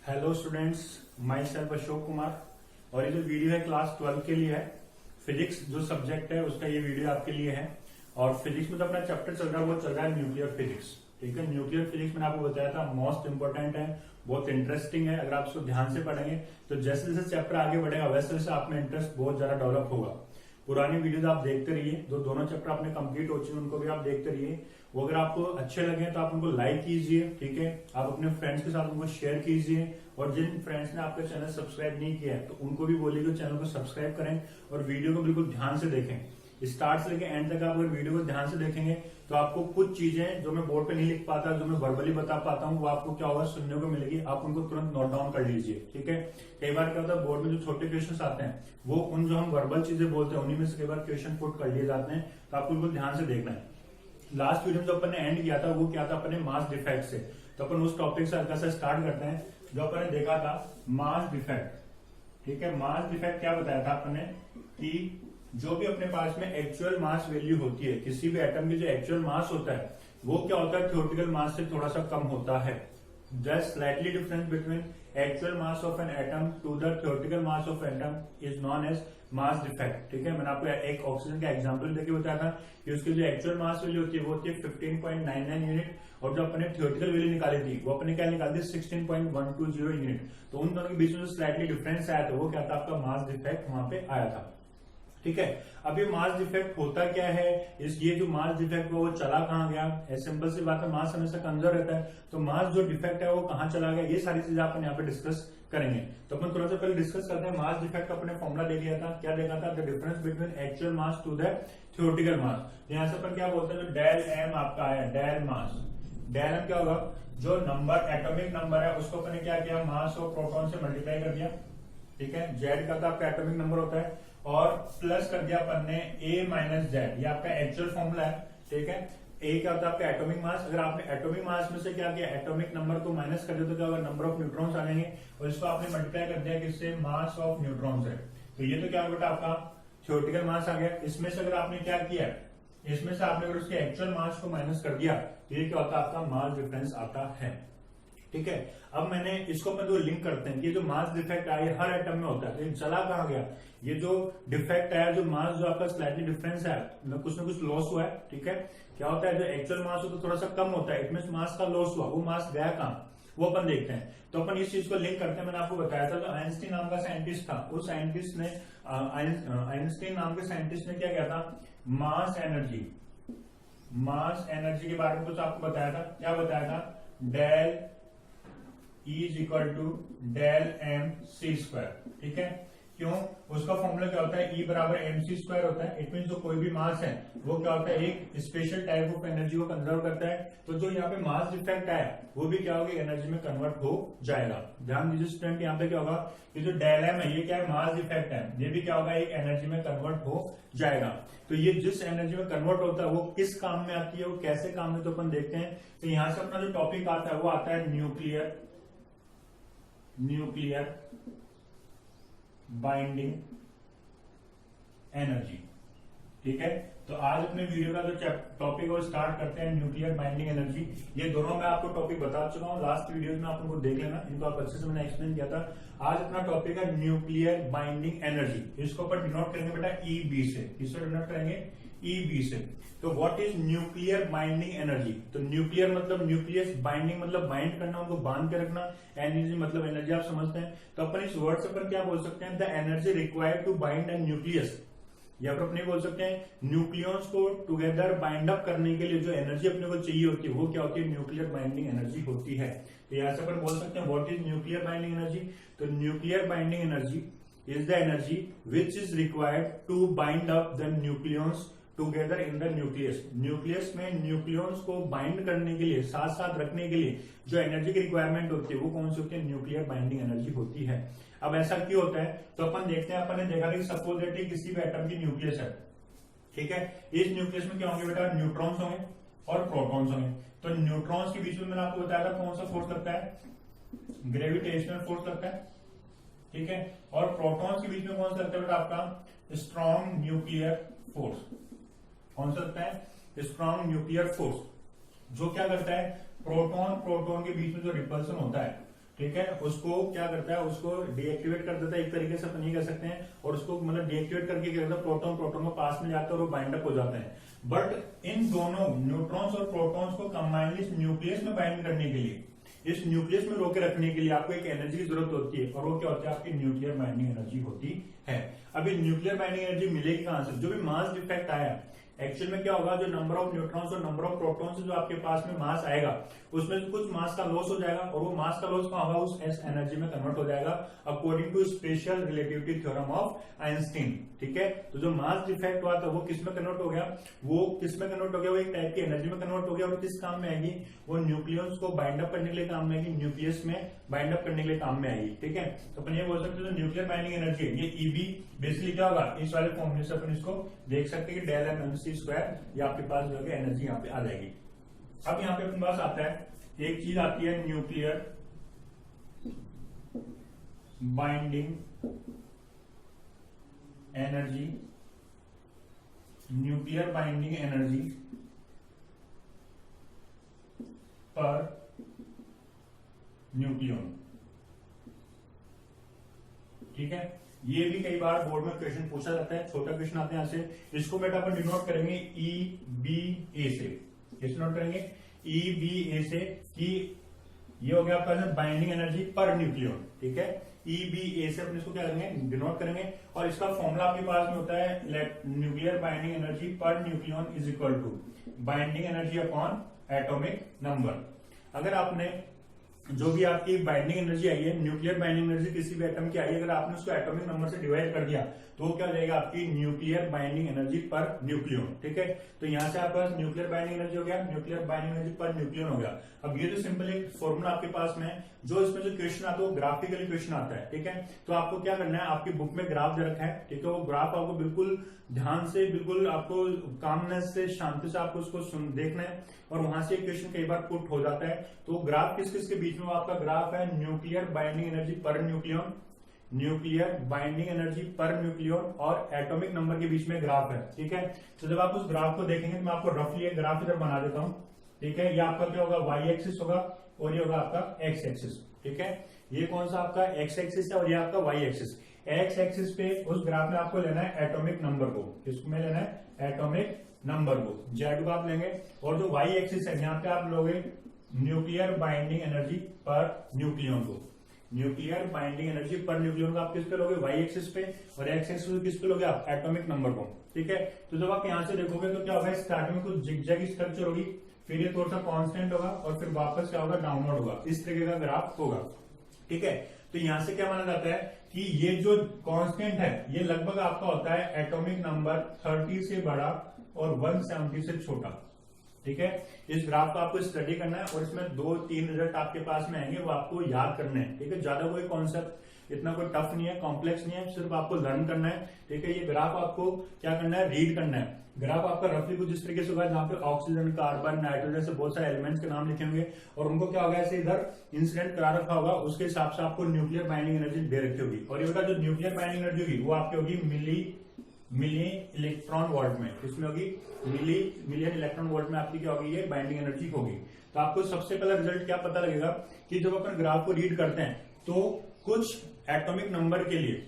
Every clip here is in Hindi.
Hello students, my self Ashok Kumar. और ये जो वीडियो है क्लास 12 के लिए है। फिजिक्स जो सब्जेक्ट है उसका ये वीडियो आपके लिए है। और फिजिक्स में तो अपना चैप्टर चल रहा है, वो चल रहा है न्यूक्लियर फिजिक्स। ठीक है, न्यूक्लियर फिजिक्स मैंने आपको बताया था मोस्ट इंपोर्टेंट है, बहुत इंटरेस्टिंग है। अगर आप इसको ध्यान से पढ़ेंगे तो जैसे जैसे चैप्टर आगे बढ़ेगा वैसे वैसे आप में इंटरेस्ट बहुत ज्यादा डेवलप होगा। पुरानी वीडियो आप देखते रहिए, जो दोनों चैप्टर आपने कंप्लीट हो चुके हैं उनको भी आप देखते रहिए। वो अगर आपको अच्छे लगे तो आप उनको लाइक कीजिए, ठीक है। आप अपने फ्रेंड्स के साथ उनको शेयर कीजिए। और जिन फ्रेंड्स ने आपका चैनल सब्सक्राइब नहीं किया है तो उनको भी बोलिए कि चैनल को सब्सक्राइब करें और वीडियो को बिल्कुल ध्यान से देखें। स्टार्ट से लेकर एंड तक आप अगर वीडियो को ध्यान से देखेंगे तो आपको कुछ चीजें जो मैं बोर्ड पे नहीं लिख पाता, जो मैं वर्बली बता पाता हूँ, वो आपको क्या होगा सुनने को मिलेगी। आप उनको तुरंत नोट डाउन कर लीजिए, ठीक है। कई बार क्या होता है बोर्ड में जो छोटे क्वेश्चन आते हैं वो उन जो हम वर्बल चीजें बोलते हैं उन्हीं में से कई बार क्वेश्चन पुट कर लिए जाते हैं, तो आपको बिल्कुल ध्यान से देखना है। लास्ट वीडियो में जो अपन ने एंड किया था वो क्या था, अपने मास डिफेक्ट से। तो अपन उस टॉपिक से हल्का सा स्टार्ट करते हैं। जो अपन ने देखा था मास डिफेक्ट, ठीक है। मास डिफेक्ट क्या बताया था अपन ने कि जो भी अपने पास में एक्चुअल मास वैल्यू होती है, किसी भी एटम की जो एक्चुअल मास होता है वो क्या होता है, थ्योरेटिकल मास से थोड़ा सा कम होता है। The slightly difference between actual mass of an atom to the theoretical mass of atom is known as mass defect, ठीक है। मैंने आपको एक ऑक्सीजन का एग्जांपल देके बताया था कि उसकी जो एक्चुअल मास वैल्यू होती है वो होती है 15.99 यूनिट, और जो अपने थ्योरेटिकल वैल्यू निकाली थी वो अपने क्या निकाली थी 16.120 यूनिट। तो उन दोनों के बीच में जो स्लाइटली डिफरेंस आया था वो क्या था, आपका मास डिफेक्ट वहां पे आया था, ठीक है। अब ये मास डिफेक्ट होता क्या है, ये जो मास डिफेक्ट वो चला कहाँ गया। सिंपल सी बात है, मास हमेशा कंजर्व रहता है, तो मास जो डिफेक्ट है वो कहाँ चला गया, ये सारी चीजें अपन यहाँ पे डिस्कस करेंगे। तो अपन थोड़ा सा पहले डिस्कस करते हैं। मास डिफेक्ट का अपने फॉर्मुला दे दिया था, क्या देखा था, the difference between actual mass to the theoretical mass. यहाँ से अपन क्या बोलते हैं, जो डेल एम आपका आया, डेल मास, डेल एम क्या होगा, जो नंबर एटॉमिक नंबर है उसको अपन ने क्या किया, मास और प्रोटॉन से मल्टीप्लाई कर दिया, ठीक है। जेड का तो आपका एटॉमिक नंबर होता है और प्लस कर दिया अपन ने ए माइनस जेड, ये आपका एक्चुअल फॉर्मूला है, ठीक है। ए क्या होता है आपका एटॉमिक मास। अगर आपने एटॉमिक मास में से क्या किया, एटॉमिक नंबर को माइनस कर दिया तो क्या होगा, नंबर ऑफ न्यूट्रॉन्स आ जाएंगे, और इसको आपने मल्टीप्लाई कर दिया किससे, मास ऑफ न्यूट्रॉन्स है। तो ये तो क्या होगा बेटा, आपका थ्योरेटिकल मास आ गया। इसमें से अगर आपने क्या किया, इसमें से आपने अगर उसके एक्चुअल मास को माइनस कर दिया तो ये क्या होता है, आपका मास डिफरेंस आता है, ठीक है। अब मैंने इसको अपन जो लिंक करते हैं कि जो मास डिफेक्ट आया हर एटम में होता है, तो ये चला कहां गया, ये जो डिफेक्ट आया, जो मास जो आपका स्लाइटली डिफरेंस है, मतलब कुछ ना कुछ लॉस हुआ है, ठीक है। क्या होता है, जो एक्चुअल मास हो तो थोड़ा सा कम होता है, इट मींस मास का लॉस हुआ, वो मास गया कहां वो अपन देखते हैं। तो अपन इस चीज को लिंक करते हैं। मैंने आपको बताया था जो आइंस्टीन नाम का साइंटिस्ट था, उस साइंटिस्ट ने आइंस्टीन नाम के साइंटिस्ट ने क्या किया था, मास एनर्जी के बारे में कुछ आपको बताया था। क्या बताया था, del E is equal to del m c square, ठीक है। क्यों, उसका फॉर्मूला क्या होता है, E बराबर एम सी स्क्वायर होता है। इट मीन जो कोई भी मास है वो क्या होता है, एक स्पेशल टाइप ऑफ एनर्जी को कंजर्व करता है। तो जो यहाँ पे मास डिफेक्ट आया वो भी क्या होगा, एनर्जी में कन्वर्ट हो जाएगा। ध्यान दीजिए स्टूडेंट, यहाँ पे क्या होगा, ये जो डेल एम है ये क्या है, मास डिफेक्ट है, ये भी क्या होगा, एक एनर्जी में कन्वर्ट हो जाएगा। तो ये जिस एनर्जी में कन्वर्ट होता है वो किस काम में आती है, वो कैसे काम में, तो अपन देखते हैं। तो यहाँ से अपना जो टॉपिक आता है वो आता है न्यूक्लियर बाइंडिंग एनर्जी, ठीक है। तो आज अपने वीडियो का जो टॉपिक वो स्टार्ट करते हैं, न्यूक्लियर बाइंडिंग एनर्जी। ये दोनों मैं आपको टॉपिक बता चुका हूँ लास्ट वीडियो में, आप उनको देख लेना, इनको आप अच्छे से मैंने एक्सप्लेन किया था। आज अपना टॉपिक है न्यूक्लियर बाइंडिंग एनर्जी। इसको अपन डिनोट करेंगे बेटा ईबी से, किससे डिनोट करेंगे, ईबी से। तो what is nuclear binding energy, तो न्यूक्लियर मतलब न्यूक्लियस, बाइंडिंग मतलब बाइंड करना, उनको बांध के रखना, एनर्जी मतलब एनर्जी, आप समझते हैं। तो अपन इस वर्ड से अपन क्या बोल सकते हैं, the energy required to bind an nucleus, या फिर अपने बोल सकते हैं न्यूक्लियस को टुगेदर बाइंड अप करने के लिए जो एनर्जी अपने को चाहिए होती है वो क्या होती है, न्यूक्लियर बाइंडिंग एनर्जी होती है। तो यहां से अपन बोल सकते हैं what is nuclear binding energy, तो nuclear binding energy is the energy which is required to bind up the nucleus together in the nucleus. Nucleus में न्यूक्लियस को बाइंड करने के लिए, साथ साथ रखने के लिए जो एनर्जी की रिक्वायरमेंट होती है वो कौन सी होती है, न्यूक्लियर बाइंडिंग एनर्जी होती है। अब ऐसा क्यों होता है, तो अपन देखते हैं। अपन ने देखा था कि सपोज दैट किसी भी एटम की न्यूक्लियस है, ठीक है। इस न्यूक्लियस में क्या होंगे बेटा, न्यूट्रॉन्स होंगे और प्रोटॉन्स होंगे। तो न्यूट्रॉन्स के बीच में मैंने आपको बताया था कौन सा फोर्स लगता है, ग्रेविटेशनल फोर्स लगता है, ठीक है। और प्रोटॉन्स के बीच में कौन सा लगता है बेटा, आपका स्ट्रॉन्ग न्यूक्लियर फोर्स। कौन सा लगता है, स्ट्रॉन्ग न्यूक्लियर फोर्स, जो क्या करता है, प्रोटॉन के बीच में जो रिपल्सन होता है, ठीक है, उसको क्या करता है, उसको डीएक्टिवेट कर देता है, एक तरीके से अपन ये कह सकते हैं, और उसको मतलब डीएक्टिवेट करके क्या करता है, प्रोटॉन प्रोटॉन को पास में जाता है और वो बाइंड अप हो जाते हैं। बट इन दोनों न्यूट्रॉन्स और प्रोटॉन्स को कंबाइनली इस न्यूक्लियस में बाइंड करने के लिए, इस न्यूक्लियस में रोके रखने के लिए आपको एक एनर्जी की जरूरत होती है, और वो क्या होती है, आपकी न्यूक्लियर बाइंडिंग एनर्जी होती है। अब ये न्यूक्लियर बाइंडिंग एनर्जी मिलेगी कहां से, जो भी मास डिफेक्ट आया, एक्चुअल में क्या होगा, जो नंबर ऑफ न्यूट्रॉन्स और नंबर ऑफ प्रोटॉन्स जो आपके पास में मास आएगा, उसमें से कुछ मास का लॉस हो जाएगा, और वो मास का लॉस कहां होगा, उस एस एनर्जी में कन्वर्ट हो जाएगा according to special relativity theorem of Einstein. ठीक है, तो जो मास डिफेक्ट हुआ था वो किस में कन्वर्ट हो गया, वो किस में कन्वर्ट हो गया, वो एक टाइप की एनर्जी में कन्वर्ट हो गया, और किस काम में आएगी, वो न्यूक्लियस को बाइंड अप करने के लिए काम में आएगी, न्यूक्लियस में बाइंड अप करने के लिए काम में आएगी। ठीक है, तो अपन ये बोल सकते हैं, जो न्यूक्लियर बाइंडिंग एनर्जी है, ये ईबी बेसिकली क्या होगा, इस वाले फॉर्मूले से अपन इसको देख सकते हैं कि डेल एम एमसी स्क्वायर, या आपके पास जो है एनर्जी यहाँ पे आ जाएगी। अब यहाँ पे अपने पास आता है, एक चीज आती है nuclear binding energy, nuclear binding energy per nucleon. ठीक है, ये भी कई बार बोर्ड में क्वेश्चन पूछा जाता है, छोटा क्वेश्चन आते हैं यहाँ से। इसको बेटा अपन डिनोट करेंगे ई बी ए से, किस नोट करेंगे, ई बी ए से, कि ये हो गया आपका बाइंडिंग एनर्जी पर न्यूक्लियन। ठीक है, ई बी ए से अपन इसको क्या करेंगे, डिनोट करेंगे, और इसका फॉर्मूला आपके पास में होता है nuclear binding energy per nucleon is equal to binding energy upon atomic number. अगर आपने जो भी आपकी बाइंडिंग एनर्जी आई है, न्यूक्लियर बाइंडिंग एनर्जी किसी भी एटम की आई है, अगर आपने उसको एटॉमिक नंबर से डिवाइड कर दिया तो वो क्या हो जाएगा, आपकी nuclear binding energy per nucleon. ठीक है, तो यहां से आपका न्यूक्लियर बाइंडिंग एनर्जी हो गया, nuclear binding energy per nucleon हो गया। अब ये जो सिंपल एक फॉर्मूला आपके पास में, जो इसमें जो क्वेश्चन आता है वो ग्राफिकली क्वेश्चन आता है। ठीक है, तो आपको क्या करना है, आपकी बुक में ग्राफ दे रखा है, ठीक है, वो ग्राफ आपको बिल्कुल ध्यान से, बिल्कुल आपको कामनेस से, शांति से आपको उसको देखना है, और वहां से क्वेश्चन कई बार पुट हो जाता है। तो ग्राफ किस किस के बीच में, आपका ग्राफ है nuclear binding energy per nucleon, nuclear binding energy per nucleon और एटॉमिक नंबर के बीच में ग्राफ है। ठीक है, तो जब आप उस ग्राफ को देखेंगे तो मैं आपको रफली एक ग्राफ इधर बना देता हूं। ठीक है, ये आपका क्या होगा, वाई एक्सिस होगा, और ये होगा आपका एक्स एक्सिस। ठीक है, ये कौन सा आपका एक्स एक्सिस है, और ये आपका वाई एक्सिस। एक्स एक्सिस पे उस ग्राफ में आपको लेना है एटॉमिक नंबर को, किसको में लेना है, एटॉमिक नंबर को, जेड को आप लेंगे, और जो वाई एक्सिस है यहाँ पे आप लोगे nuclear binding energy per nucleon को, nuclear binding energy per nucleon को आप किस पे लोगे, वाई एक्सिस पे, और एक्स एक्सिस किस पे लोगे आप, एटॉमिक नंबर को। ठीक है, तो जब आप यहाँ से देखोगे तो क्या होगा, स्टार्टिंग में कुछ जिगजैग स्ट्रक्चर होगी, फिर ये थोड़ा सा कांस्टेंट होगा, और फिर वापस क्या होगा, डाउनवर्ड होगा, इस तरीके का ग्राफ होगा। ठीक है, तो यहां से क्या माना जाता है कि ये जो कांस्टेंट है, ये लगभग आपका होता है एटॉमिक नंबर 30 से बड़ा और 170 से छोटा। ठीक है, इस ग्राफ को आपको स्टडी करना है, और इसमें 2-3 रिजल्ट आपके पास में आएंगे, वो आपको याद करने हैं। ठीक है, ज्यादा कोई कॉन्सेप्ट इतना कोई टफ नहीं है, कॉम्प्लेक्स नहीं है, सिर्फ आपको लर्न करना है। ठीक है, ये ग्राफ आपको क्या करना है, रीड करना है। ग्राफ आपका रफली कुछ इस तरीके से होगा, जहां पे ऑक्सीजन, कार्बन, नाइट्रोजन से बहुत सारे एलिमेंट्स के नाम लिखे होंगे, और उनको क्या होगा, ऐसे इधर इंसिडेंट करा रखा होगा, उसके हिसाब से आपको न्यूक्लियर बाइंडिंग एनर्जी दे रखी होगी। और ये बेटा जो न्यूक्लियर बाइंडिंग एनर्जी होगी वो आपकी होगी मिली इलेक्ट्रॉन वोल्ट में, इसमें होगी मिलियन इलेक्ट्रॉन वोल्ट में आपकी क्या होगी, ये बाइंडिंग एनर्जी होगी। तो आपको सबसे पहला रिजल्ट क्या पता लगेगा कि जब अपन ग्राफ को रीड करते हैं तो कुछ एटॉमिक नंबर के लिए,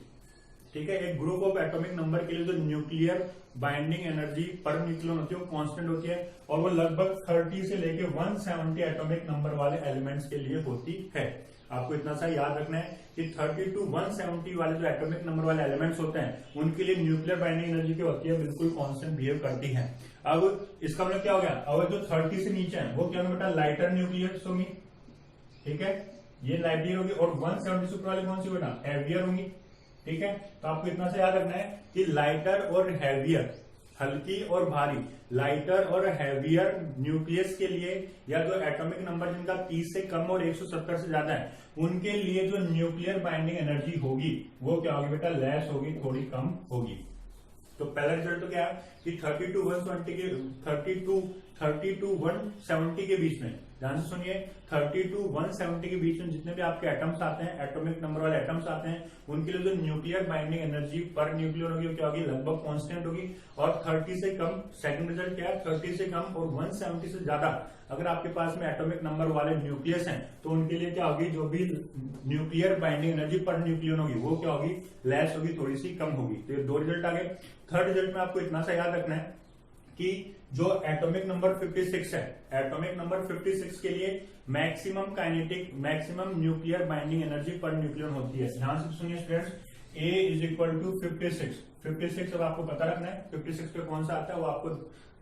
ठीक है, एक ग्रुप ऑफ एटॉमिक नंबर के लिए जो nuclear binding energy per nucleon होती है वो कांस्टेंट होती है, और वो लगभग 30 से लेके 170 एटॉमिक नंबर वाले एलिमेंट्स के लिए होती है। आपको इतना सा याद रखना है कि 30 to 170 वाले जो एटॉमिक नंबर वाले एलिमेंट्स होते हैं उनके लिए न्यूक्लियर बाइंडिंग एनर्जी की होती है बिल्कुल कांस्टेंट बिहेव करती है। अब इसका मतलब क्या हो गया, अब जो 30 से नीचे है वो क्या होगा बेटा, लाइटर न्यूक्लियस होंगी। ठीक है, ये लाइटर होगी, और 170 से ऊपर वाली कौन सी बेटा, हैवियर होंगी। ठीक है, तो आपको इतना से याद रखना है कि लाइटर और हैवियर, हल्की और भारी, लाइटर और हैवियर न्यूक्लियस के लिए, या जो एटॉमिक नंबर जिनका 30 से कम और 170 से ज्यादा है, उनके लिए जो न्यूक्लियर बाइंडिंग एनर्जी होगी वो क्या होगी बेटा, लेस होगी, थोड़ी कम होगी। तो पहला रिजल्ट तो क्या है कि 30 to 170 के बीच में ध्यान से सुनिए, 30 to 170 के बीच में जितने भी आपके एटम्स आते हैं, एटॉमिक नंबर वाले एटम्स आते हैं, उनके लिए जो nuclear binding energy per nucleon होगी क्या होगी, लगभग कांस्टेंट होगी। और 30 से कम, सेकंड रिजल्ट क्या है, 30 से कम और 170 से ज्यादा अगर आपके पास में एटॉमिक नंबर वाले न्यूक्लियस हैं तो उनके लिए क्या होगी, जो भी nuclear binding energy per nucleon होगी वो क्या होगी, लेस होगी, थोड़ी सी कम होगी। तो ये 2 रिजल्ट आ गए। थर्ड रिजल्ट में आपको इतना सा याद रखना है कि जो एटॉमिक नंबर 56 है, एटॉमिक नंबर 56 के लिए maximum kinetic, maximum nuclear binding energy per nucleon होती है। ध्यान से सुनिए students, A is equal to 56 अब आपको पता रखना है 56 पे कौन सा आता है, वो आपको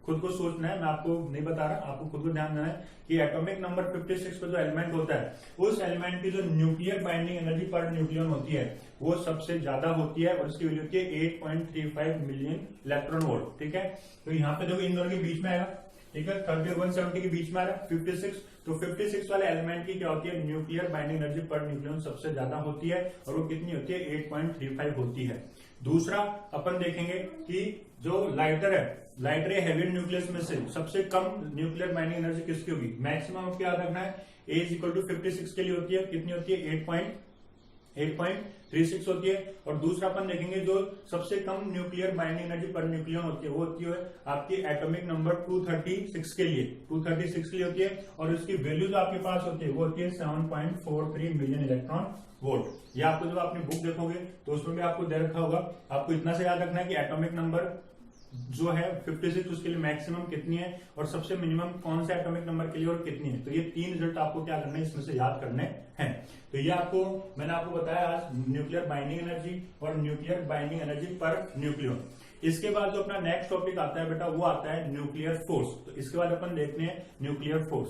खुद को सोचना है, मैं आपको नहीं बता रहा, आपको खुद को ध्यान देना है कि एटॉमिक नंबर 56 पे जो एलिमेंट होता है उस एलिमेंट की जो nuclear binding energy per nucleon होती है वो सबसे ज्यादा होती है और उसकी वैल्यू होती है 8.35 मिलियन इलेक्ट्रॉन वोल्ट। ठीक है, तो यहाँ पे देखो इन दोनों के बीच में आएगा, ठीक है, 30 और 170 के बीच में आ रहा है 56, तो 56 वाले एलिमेंट की क्या होती है, nuclear binding energy per nucleon सबसे ज्यादा होती है और वो कितनी होती है, 8.35 होती है। दूसरा अपन देखेंगे कि जो लाइटर है, लाइटर या हेवी न्यूक्लियस में से सबसे कम न्यूक्लियर बाइंडिंग एनर्जी किसकी होगी, मैक्सिमम आपको याद रखना है A इज इक्वल टू 56 के लिए होती है, कितनी होती है, 8.36 होती है। और दूसरा अपन देखेंगे जो सबसे कम nuclear binding energy per nucleon होती है वो होती है आपकी एटॉमिक नंबर 236 के लिए, 236 के लिए होती है और उसकी वैल्यू जो आपके पास होती है वो होती है 7.43 मिलियन इलेक्ट्रॉन वोल्ट। ये आपको जब आपने बुक देखोगे तो उसमें भी आपको दे रखा होगा। आपको इतना से याद रखना है कि एटॉमिक नंबर जो है 56 उसके लिए मैक्सिमम कितनी है और सबसे मिनिमम कौन सा एटॉमिक नंबर के लिए और कितनी है। तो ये 3 रिजल्ट आपको क्या करना है, इसमें से याद करने हैं। तो ये आपको मैंने आपको बताया आज न्यूक्लियर बाइंडिंग एनर्जी और nuclear binding energy per nucleon. इसके बाद जो अपना नेक्स्ट टॉपिक आता है बेटा वो आता है न्यूक्लियर फोर्स। तो इसके बाद अपन देखते हैं न्यूक्लियर फोर्स।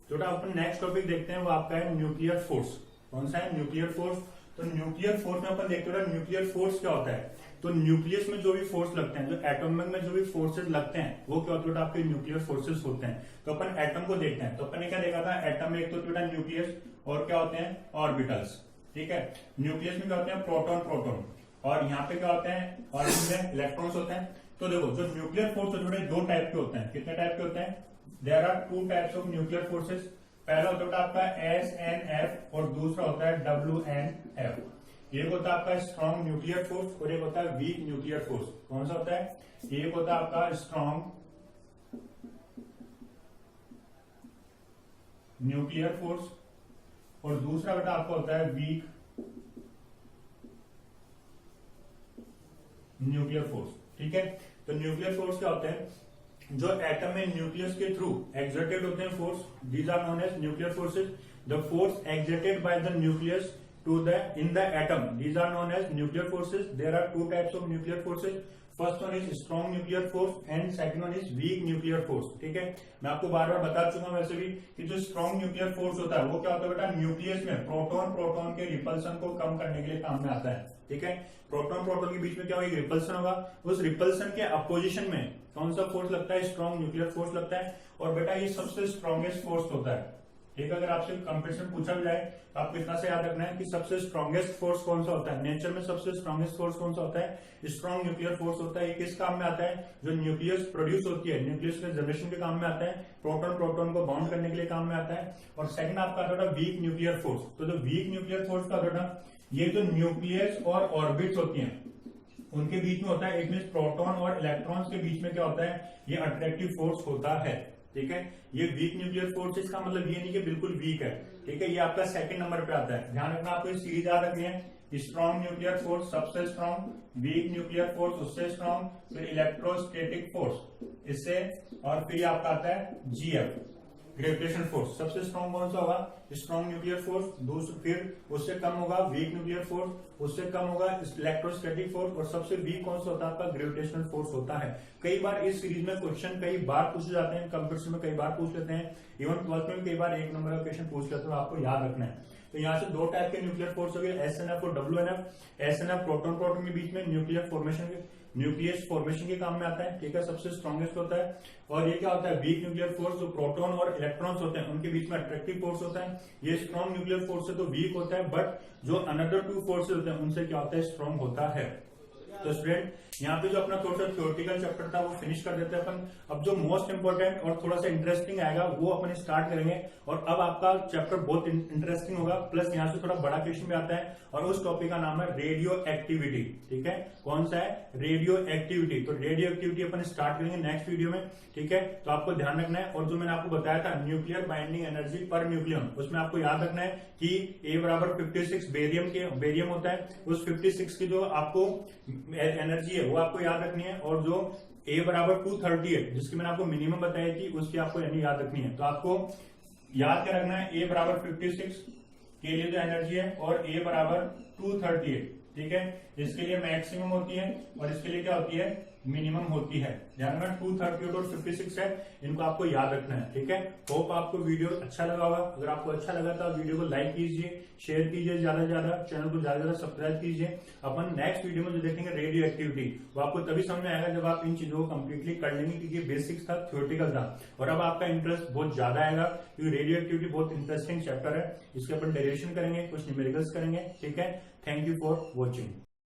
तो अपन नेक्स्ट टॉपिक देखते हैं वो आपका है न्यूक्लियर फोर्स। कौन सा है, न्यूक्लियर फोर्स। तो न्यूक्लियर फोर्स में अपन देखते हैं न्यूक्लियर फोर्स क्या होता है। तो न्यूक्लियस में जो भी फोर्स लगते हैं, जो एटॉमिक में जो भी फोर्सेस लगते हैं वो क्या होते हैं, आपके न्यूक्लियर फोर्सेस होते हैं। तो अपन एटम को देखते हैं, तो अपन ने क्या देखा था, एटम में एक तो बेटा न्यूक्लियस और क्या होते हैं, ऑर्बिटल्स। ठीक है, न्यूक्लियस में क्या होते हैं, प्रोटॉन प्रोटॉन, और यहाँ पे क्या होते हैं, ऑर्बिटल में इलेक्ट्रॉन्स होते हैं। तो देखो जो न्यूक्लियर फोर्स होते हैं 2 टाइप के होते हैं। कितने टाइप के होते हैं, there are 2 types of nuclear forces. पहला होता है आपका SNF और दूसरा होता है WNF। एक होता है आपका स्ट्रॉन्ग न्यूक्लियर फोर्स और एक होता है वीक न्यूक्लियर फोर्स। कौन सा होता है, एक होता है आपका स्ट्रॉन्ग न्यूक्लियर फोर्स और दूसरा बेटा आपका होता है वीक न्यूक्लियर फोर्स। ठीक है, तो न्यूक्लियर फोर्स क्या होता है, जो एटम में न्यूक्लियस के थ्रू एक्सर्टेड होते हैं force, these are known as nuclear forces. The force exerted by the nucleus in the atom, these are known as nuclear forces. There are 2 types of nuclear forces. First one is strong nuclear force and second one is weak nuclear force. ठीक है, मैं आपको बार बार बता चुका हूं वैसे भी कि जो स्ट्रॉन्ग न्यूक्लियर फोर्स होता है वो क्या होता है बेटा, न्यूक्लियस में प्रोटॉन प्रोटॉन के रिपल्सन को कम करने के लिए काम में आता है। ठीक है, प्रोटॉन प्रोटॉन के बीच में क्या होगा, रिपल्सन होगा, उस रिपल्सन के अपोजिशन में कौन सा फोर्स लगता है, स्ट्रॉन्ग न्यूक्लियर फोर्स लगता है। और बेटा ये सबसे स्ट्रॉन्गेस्ट फोर्स होता है। ठीक है, अगर आपसे कंपटीशन पूछा भी जाए तो आपको इतना से याद रखना है कि सबसे स्ट्रॉन्गेस्ट फोर्स कौन सा होता है, नेचर में सबसे स्ट्रॉन्गेस्ट फोर्स कौन सा होता है, स्ट्रॉन्ग न्यूक्लियर फोर्स होता है। ये किस काम में आता है, जो न्यूक्लियस प्रोड्यूस होती है, न्यूक्लियस के जनरेशन के काम में आता है, प्रोटॉन प्रोटॉन को बाउंड करने के लिए काम में आता है। और सेकंड आपका आता है वीक न्यूक्लियर फोर्स। तो जो वीक न्यूक्लियर फोर्स का बेटा, ये जो न्यूक्लियस और ऑर्बिट्स होती हैं उनके बीच में होता है, इट मीन प्रोटॉन और इलेक्ट्रॉन्स के बीच में क्या होता है, ये अट्रैक्टिव फोर्स होता है। ठीक है, ये वीक न्यूक्लियर फोर्स, इसका मतलब ये नहीं कि बिल्कुल वीक है। ठीक है, ये आपका सेकंड नंबर पे आता है। ध्यान रखना, आपको सीरीज याद रखनी है, स्ट्रॉन्ग न्यूक्लियर फोर्स सबसे स्ट्रॉन्ग, वीक न्यूक्लियर फोर्स उससे स्ट्रॉन्ग, फिर इलेक्ट्रोस्टैटिक फोर्स इससे, और फिर आपका आता है GF ग्रेविटेशन फोर्स। सबसे स्ट्रॉन्ग कौन सा होगा, स्ट्रॉन्ग न्यूक्लियर फोर्स, दूसरा फिर उससे कम होगा वीक न्यूक्लियर फोर्स, उससे कम होगा इलेक्ट्रोस्टैटिक फोर्स, और सबसे वीक कौन सा होता है, आपका ग्रेविटेशनल फोर्स होता है। कई बार इस सीरीज में क्वेश्चन कई बार पूछे जाते हैं, कंप्यूटर में कई बार पूछ लेते हैं, इवन 12th में कई बार 1 नंबर का क्वेश्चन पूछ लेते हैं, आपको याद रखना है। तो यहाँ से 2 टाइप के न्यूक्लियर फोर्स हो गए, SNF और WNF। SNF प्रोटॉन प्रोटॉन के बीच में न्यूक्लियस फॉर्मेशन के काम में आता है। ठीक है, सबसे स्ट्रॉन्गेस्ट होता है। और ये क्या होता है, वीक न्यूक्लियर फोर्स, जो प्रोटॉन और इलेक्ट्रॉन्स होते हैं उनके बीच में अट्रैक्टिव फोर्स होता है। ये स्ट्रॉन्ग न्यूक्लियर फोर्स से तो वीक होता है, बट जो अनदर 2 फोर्सेज होते हैं उनसे क्या होता है, स्ट्रॉन्ग होता है। तो स्टूडेंट यहाँ पे जो अपना थोड़ा सा थ्योरेटिकल चैप्टर था वो फिनिश कर देते हैं अपन। अब जो मोस्ट इंपोर्टेंट और थोड़ा सा इंटरेस्टिंग आएगा वो अपन स्टार्ट करेंगे, और अब आपका चैप्टर बहुत इंटरेस्टिंग होगा, प्लस यहाँ से थोड़ा बड़ा क्वेश्चन भी आता है, और उस टॉपिक का नाम है रेडियो एक्टिविटी। ठीक है, कौन सा है? Radio activity. तो रेडियो एक्टिविटी अपन स्टार्ट करेंगे नेक्स्ट वीडियो में। ठीक है, तो आपको ध्यान रखना है। और जो मैंने आपको बताया था nuclear binding energy per nucleon, उसमें आपको याद रखना है कि A बराबर 56 बेरियम होता है। उस 56 की जो आपको एनर्जी है वो आपको याद रखनी है, और जो A बराबर 230 है जिसकी मैंने आपको मिनिमम बताई थी उसकी आपको याद रखनी है। तो आपको याद क्या रखना है? A बराबर 56 के लिए जो एनर्जी है और A बराबर 230 है। ठीक है, इसके लिए मैक्सिमम होती है और इसके लिए क्या होती है? मिनिमम होती है। ध्यान रखना 230 और 56 है, इनको आपको याद रखना है। ठीक है, होप आपको वीडियो अच्छा लगा होगा। अगर आपको अच्छा लगा तो वीडियो को लाइक कीजिए, शेयर कीजिए ज्यादा से ज्यादा, चैनल को ज्यादा से ज्यादा सब्सक्राइब कीजिए। अपन नेक्स्ट वीडियो में जो देखेंगे रेडियो एक्टिविटी, वो आपको तभी समझ में आएगा जब आप इन चीजों को कंप्लीटली कर लेंगे, क्योंकि बेसिक्स था, थ्योरेटिकल था, और अब आपका इंटरेस्ट बहुत ज्यादा आएगा क्योंकि रेडियो एक्टिविटी बहुत इंटरेस्टिंग चैप्टर है। इसके अपन डेरिवेशन करेंगे, कुछ न्यूमेरिकल्स करेंगे। ठीक है, थैंक यू फॉर वॉचिंग।